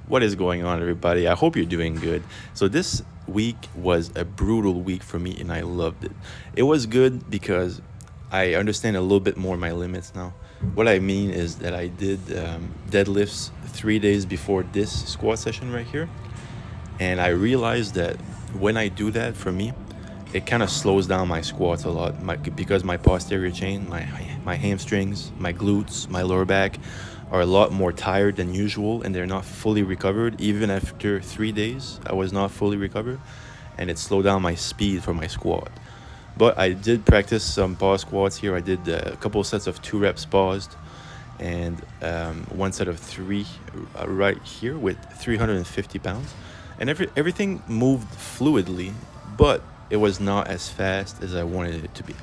What is going on, everybody? I hope you're doing good. So, this week was a brutal week for me, and I loved it. It was good because I understand a little bit more my limits now. What I mean is that I did deadlifts 3 days before this squat session right here, and I realized that when I do that, for me, it kind of slows down my squats a lot because my posterior chain, my hamstrings, my glutes, my lower back are a lot more tired than usual, and they're not fully recovered. Even after 3 days, I was not fully recovered, and it slowed down my speed for my squat. But I did practice some pause squats here. I did a couple sets of 2 reps paused, and one set of three right here with 350 pounds, and everything moved fluidly, but it was not as fast as I wanted it to be.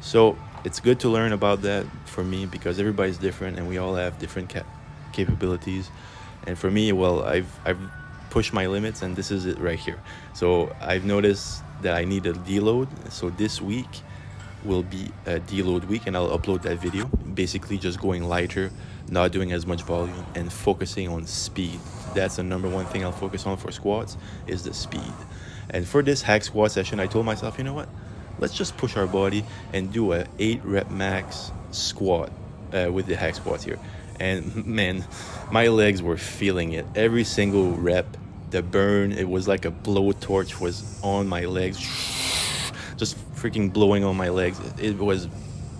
So it's good to learn about that for me because everybody's different and we all have different capabilities. And for me, well, I've pushed my limits, and this is it right here. So I've noticed that I need a deload. So this week will be a deload week, and I'll upload that video. Basically, just going lighter, not doing as much volume, and focusing on speed. That's the number one thing I'll focus on for squats is the speed. And for this hack squat session, I told myself, you know what? Let's just push our body and do a 8 rep max squat with the hack squats here. And man, my legs were feeling it. Every single rep, the burn, it was like a blowtorch was on my legs. Just freaking blowing on my legs. It was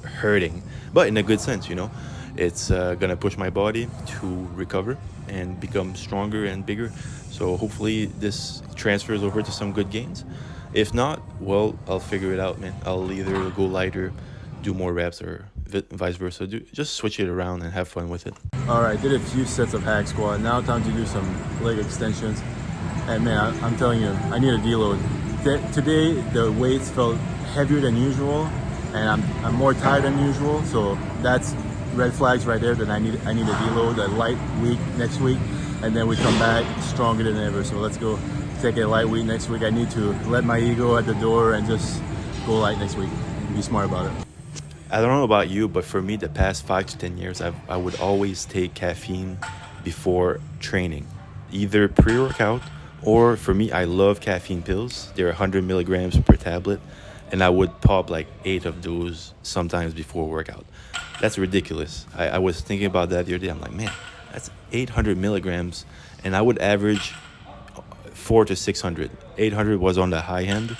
hurting, but in a good sense, you know. It's gonna push my body to recover and become stronger and bigger. So hopefully this transfers over to some good gains. If not, well, I'll figure it out, man. I'll either go lighter, do more reps, or vice versa. Just switch it around and have fun with it. All right, did a few sets of hack squat. Now time to do some leg extensions. And man, I'm telling you, I need a deload. Today the weights felt heavier than usual, and I'm more tired than usual. So that's red flags right there that I need a deload, a light week next week, and then we come back stronger than ever. So let's go take a light week next week. I need to let my ego at the door and just go light next week. Be smart about it. I don't know about you, but for me, the past 5 to 10 years, I would always take caffeine before training, either pre-workout or, for me, I love caffeine pills. They're 100 milligrams per tablet, and I would pop like 8 of those sometimes before workout. That's ridiculous. I was thinking about that the other day. I'm like, man, that's 800 milligrams, and I would average 400 to 600. 800 was on the high end,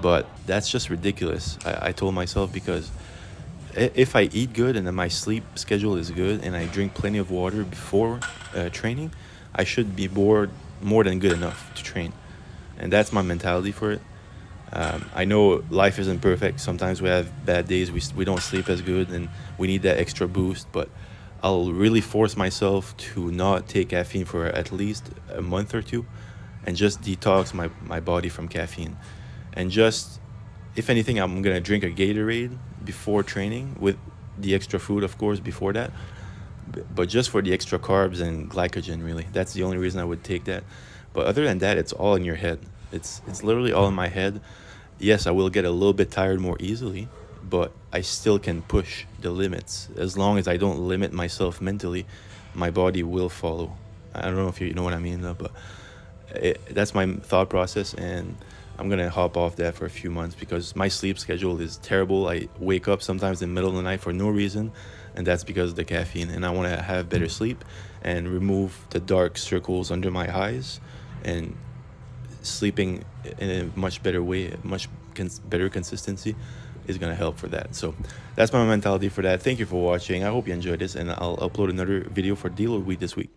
but that's just ridiculous. I told myself, because if I eat good and then my sleep schedule is good and I drink plenty of water before training, I should be more than good enough to train. And that's my mentality for it. I know life isn't perfect. Sometimes we have bad days. We don't sleep as good and we need that extra boost. But I'll really force myself to not take caffeine for at least a month or two and just detox my body from caffeine. And just, if anything, I'm going to drink a Gatorade before training with the extra food, of course, before that. But just for the extra carbs and glycogen, really. That's the only reason I would take that. But other than that, it's all in your head. It's literally all in my head. Yes, I will get a little bit tired more easily, but I still can push the limits. As long as I don't limit myself mentally, my body will follow. I don't know if you know what I mean, though, but that's my thought process, and I'm going to hop off that for a few months because my sleep schedule is terrible. I wake up sometimes in the middle of the night for no reason, and that's because of the caffeine. And I want to have better sleep and remove the dark circles under my eyes, and sleeping in a much better way, much better consistency is going to help for that. So that's my mentality for that. Thank you for watching. I hope you enjoyed this, and I'll upload another video for deal week this week.